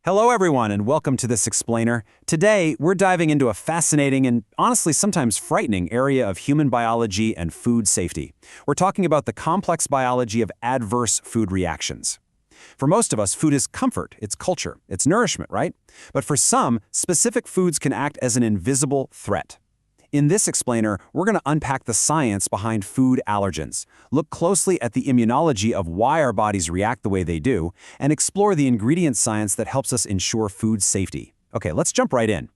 Hello everyone and welcome to this explainer. Today, we're diving into a fascinating and honestly sometimes frightening area of human biology and food safety. We're talking about the complex biology of adverse food reactions. For most of us, food is comfort, it's culture, it's nourishment, right? But for some, specific foods can act as an invisible threat. In this explainer, we're going to unpack the science behind food allergens, look closely at the immunology of why our bodies react the way they do, and explore the ingredient science that helps us ensure food safety. Okay, let's jump right in.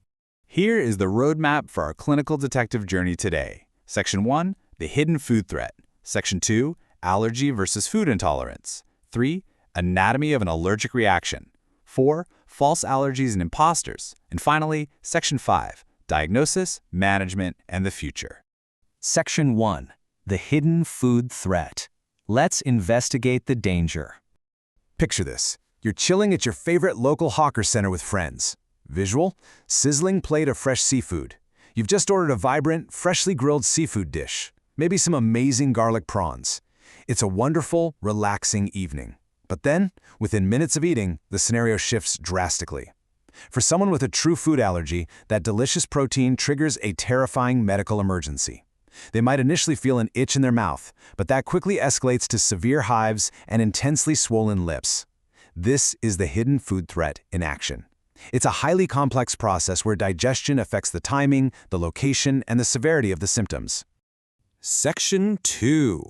Here is the roadmap for our clinical detective journey today. Section 1, the hidden food threat. Section 2, allergy versus food intolerance. 3, anatomy of an allergic reaction. 4, false allergies and imposters. And finally, Section 5, diagnosis, management, and the future. Section 1. The hidden food threat. Let's investigate the danger. Picture this. You're chilling at your favorite local hawker center with friends. Visual? Sizzling plate of fresh seafood. You've just ordered a vibrant, freshly grilled seafood dish. Maybe some amazing garlic prawns. It's a wonderful, relaxing evening. But then, within minutes of eating, the scenario shifts drastically. For someone with a true food allergy, that delicious protein triggers a terrifying medical emergency. They might initially feel an itch in their mouth, but that quickly escalates to severe hives and intensely swollen lips. This is the hidden food threat in action. It's a highly complex process where digestion affects the timing, the location, and the severity of the symptoms. Section 2.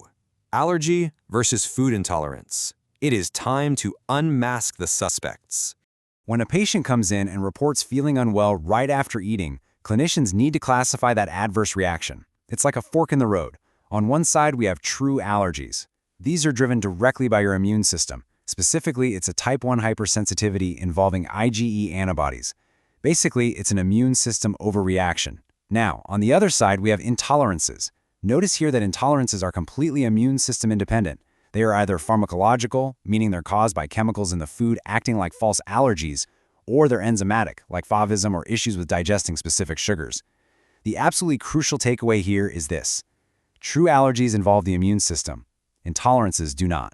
Allergy versus food intolerance. It is time to unmask the suspects. When a patient comes in and reports feeling unwell right after eating, clinicians need to classify that adverse reaction. It's like a fork in the road. On one side, we have true allergies. These are driven directly by your immune system. Specifically, it's a type 1 hypersensitivity involving IgE antibodies. Basically, it's an immune system overreaction. Now, on the other side, we have intolerances. Notice here that intolerances are completely immune system independent. They are either pharmacological, meaning they're caused by chemicals in the food acting like false allergies, or they're enzymatic, like favism or issues with digesting specific sugars. The absolutely crucial takeaway here is this. True allergies involve the immune system. Intolerances do not.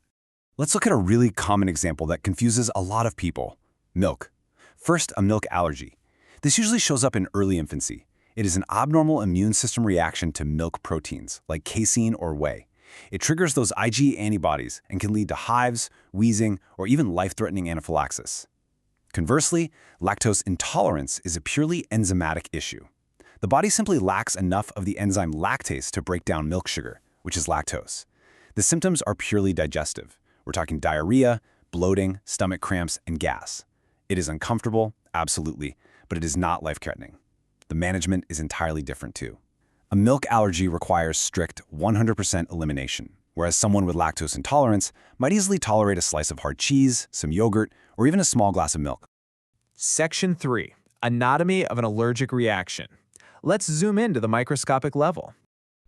Let's look at a really common example that confuses a lot of people. Milk. First, a milk allergy. This usually shows up in early infancy. It is an abnormal immune system reaction to milk proteins, like casein or whey. It triggers those IgE antibodies and can lead to hives, wheezing, or even life-threatening anaphylaxis. Conversely, lactose intolerance is a purely enzymatic issue. The body simply lacks enough of the enzyme lactase to break down milk sugar, which is lactose. The symptoms are purely digestive. We're talking diarrhea, bloating, stomach cramps, and gas. It is uncomfortable, absolutely, but it is not life-threatening. The management is entirely different too. A milk allergy requires strict 100% elimination, whereas someone with lactose intolerance might easily tolerate a slice of hard cheese, some yogurt, or even a small glass of milk. Section 3. Anatomy of an allergic reaction. Let's zoom into the microscopic level.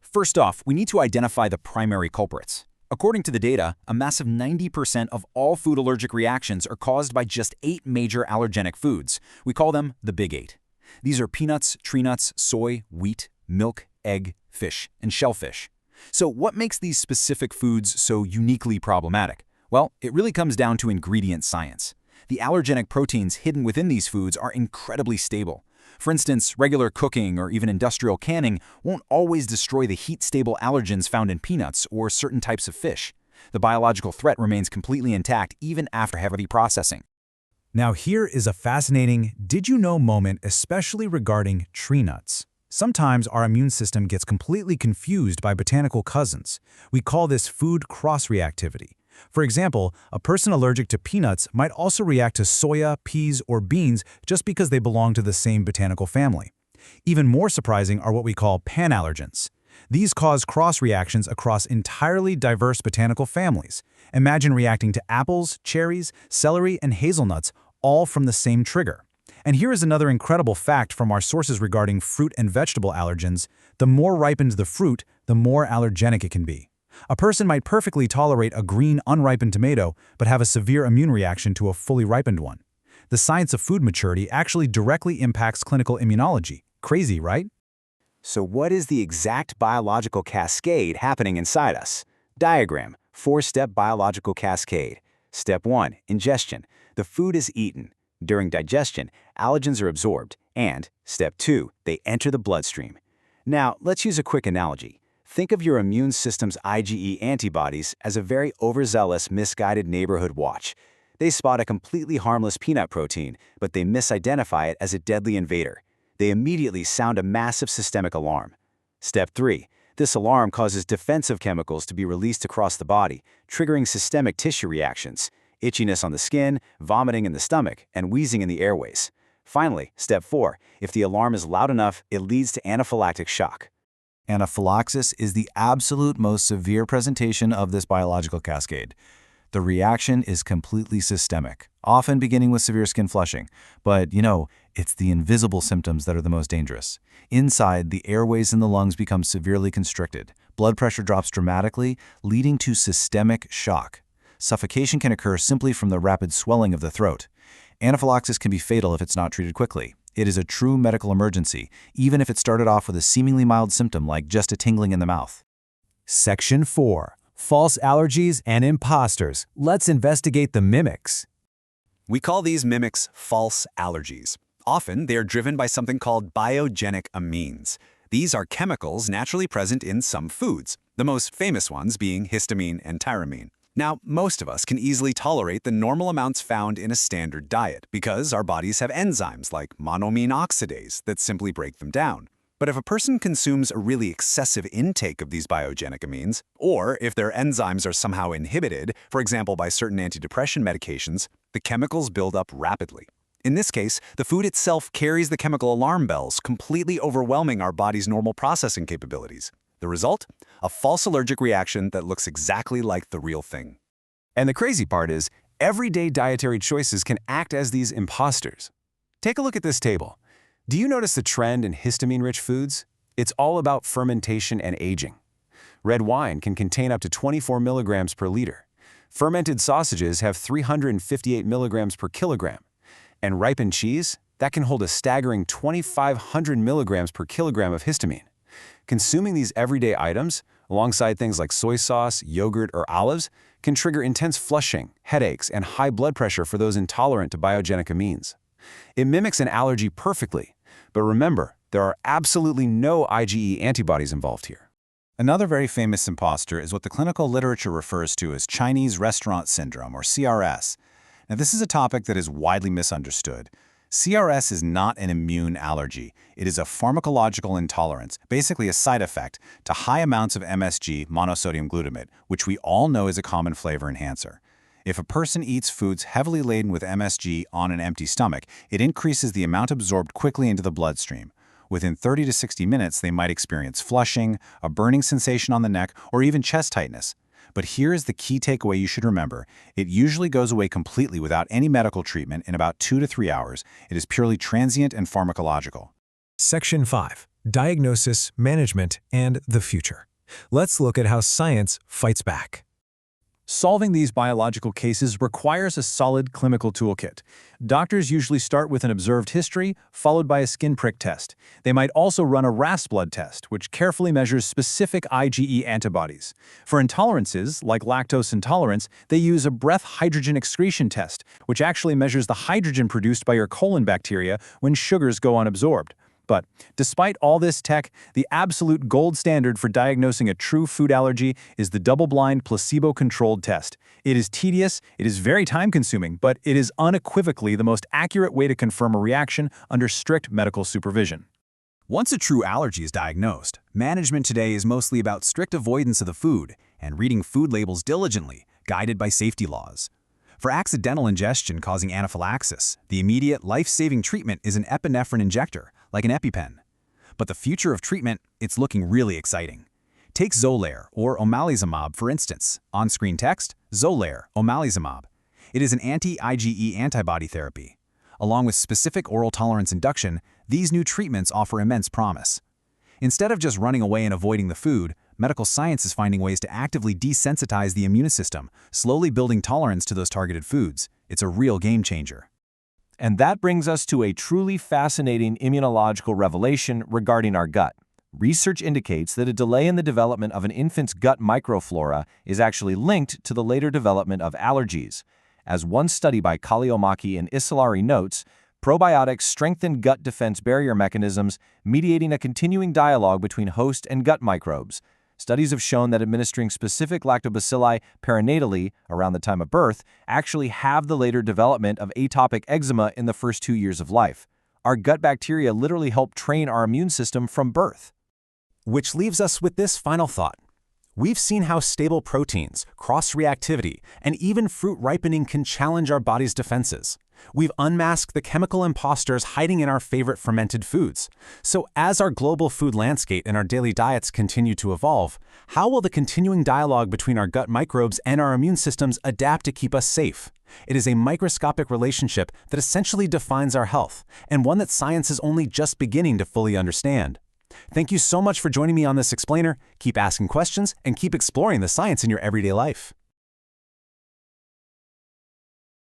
First off, we need to identify the primary culprits. According to the data, a massive 90% of all food allergic reactions are caused by just 8 major allergenic foods. We call them the Big 8. These are peanuts, tree nuts, soy, wheat, milk, egg, fish, and shellfish. So what makes these specific foods so uniquely problematic? Well, it really comes down to ingredient science. The allergenic proteins hidden within these foods are incredibly stable. For instance, regular cooking or even industrial canning won't always destroy the heat-stable allergens found in peanuts or certain types of fish. The biological threat remains completely intact even after heavy processing. Now here is a fascinating did you know moment, especially regarding tree nuts. Sometimes our immune system gets completely confused by botanical cousins. We call this food cross-reactivity. For example, a person allergic to peanuts might also react to soya, peas, or beans just because they belong to the same botanical family. Even more surprising are what we call panallergens. These cause cross-reactions across entirely diverse botanical families. Imagine reacting to apples, cherries, celery, and hazelnuts, all from the same trigger. And here is another incredible fact from our sources regarding fruit and vegetable allergens. The more ripened the fruit, the more allergenic it can be. A person might perfectly tolerate a green, unripened tomato, but have a severe immune reaction to a fully ripened one. The science of food maturity actually directly impacts clinical immunology. Crazy, right? So what is the exact biological cascade happening inside us? Diagram, 4-step biological cascade. Step 1, ingestion. The food is eaten. During digestion, allergens are absorbed, and, step 2, they enter the bloodstream. Now, let's use a quick analogy. Think of your immune system's IgE antibodies as a very overzealous, misguided neighborhood watch. They spot a completely harmless peanut protein, but they misidentify it as a deadly invader. They immediately sound a massive systemic alarm. Step 3. This alarm causes defensive chemicals to be released across the body, triggering systemic tissue reactions, itchiness on the skin, vomiting in the stomach, and wheezing in the airways. Finally, step 4. If the alarm is loud enough, it leads to anaphylactic shock. Anaphylaxis is the absolute most severe presentation of this biological cascade. The reaction is completely systemic, often beginning with severe skin flushing. But, it's the invisible symptoms that are the most dangerous. Inside, the airways in the lungs become severely constricted. Blood pressure drops dramatically, leading to systemic shock. Suffocation can occur simply from the rapid swelling of the throat. Anaphylaxis can be fatal if it's not treated quickly. It is a true medical emergency, even if it started off with a seemingly mild symptom like just a tingling in the mouth. Section 4. False allergies and imposters. Let's investigate the mimics. We call these mimics false allergies. Often, they are driven by something called biogenic amines. These are chemicals naturally present in some foods, the most famous ones being histamine and tyramine. Now, most of us can easily tolerate the normal amounts found in a standard diet because our bodies have enzymes like monoamine oxidase that simply break them down. But if a person consumes a really excessive intake of these biogenic amines, or if their enzymes are somehow inhibited, for example by certain antidepressant medications, the chemicals build up rapidly. In this case, the food itself carries the chemical alarm bells, completely overwhelming our body's normal processing capabilities. The result? A false allergic reaction that looks exactly like the real thing. And the crazy part is, everyday dietary choices can act as these imposters. Take a look at this table. Do you notice the trend in histamine-rich foods? It's all about fermentation and aging. Red wine can contain up to 24 milligrams per liter. Fermented sausages have 358 milligrams per kilogram. And ripened cheese, that can hold a staggering 2,500 milligrams per kilogram of histamine. Consuming these everyday items, alongside things like soy sauce, yogurt, or olives, can trigger intense flushing, headaches, and high blood pressure for those intolerant to biogenic amines. It mimics an allergy perfectly, but remember, there are absolutely no IgE antibodies involved here. Another very famous imposter is what the clinical literature refers to as Chinese restaurant syndrome, or CRS. Now, this is a topic that is widely misunderstood. CRS is not an immune allergy. It is a pharmacological intolerance, basically a side effect, to high amounts of MSG, monosodium glutamate, which we all know is a common flavor enhancer. If a person eats foods heavily laden with MSG on an empty stomach, it increases the amount absorbed quickly into the bloodstream. Within 30 to 60 minutes, they might experience flushing, a burning sensation on the neck, or even chest tightness. But here is the key takeaway you should remember. It usually goes away completely without any medical treatment in about 2 to 3 hours. It is purely transient and pharmacological. Section 5. Diagnosis, management, and the future. Let's look at how science fights back. Solving these biological cases requires a solid clinical toolkit. Doctors usually start with an observed history, followed by a skin prick test. They might also run a RAS blood test, which carefully measures specific IgE antibodies. For intolerances, like lactose intolerance, they use a breath hydrogen excretion test, which actually measures the hydrogen produced by your colon bacteria when sugars go unabsorbed. But despite all this tech, the absolute gold standard for diagnosing a true food allergy is the double-blind, placebo-controlled test. It is tedious, it is very time-consuming, but it is unequivocally the most accurate way to confirm a reaction under strict medical supervision. Once a true allergy is diagnosed, management today is mostly about strict avoidance of the food and reading food labels diligently, guided by safety laws. For accidental ingestion causing anaphylaxis, the immediate life-saving treatment is an epinephrine injector, like an EpiPen. But the future of treatment, it's looking really exciting. Take Xolair, or omalizumab, for instance. On-screen text, Xolair, omalizumab. It is an anti-IgE antibody therapy. Along with specific oral tolerance induction, these new treatments offer immense promise. Instead of just running away and avoiding the food, medical science is finding ways to actively desensitize the immune system, slowly building tolerance to those targeted foods. It's a real game changer. And that brings us to a truly fascinating immunological revelation regarding our gut. Research indicates that a delay in the development of an infant's gut microflora is actually linked to the later development of allergies. As one study by Kaliomaki and Isolari notes, probiotics strengthen gut defense barrier mechanisms, mediating a continuing dialogue between host and gut microbes. Studies have shown that administering specific lactobacilli perinatally, around the time of birth, actually have the later development of atopic eczema in the first 2 years of life. Our gut bacteria literally help train our immune system from birth. Which leaves us with this final thought. We've seen how stable proteins, cross-reactivity, and even fruit ripening can challenge our body's defenses. We've unmasked the chemical imposters hiding in our favorite fermented foods. So as our global food landscape and our daily diets continue to evolve, how will the continuing dialogue between our gut microbes and our immune systems adapt to keep us safe? It is a microscopic relationship that essentially defines our health, and one that science is only just beginning to fully understand. Thank you so much for joining me on this explainer. Keep asking questions and keep exploring the science in your everyday life.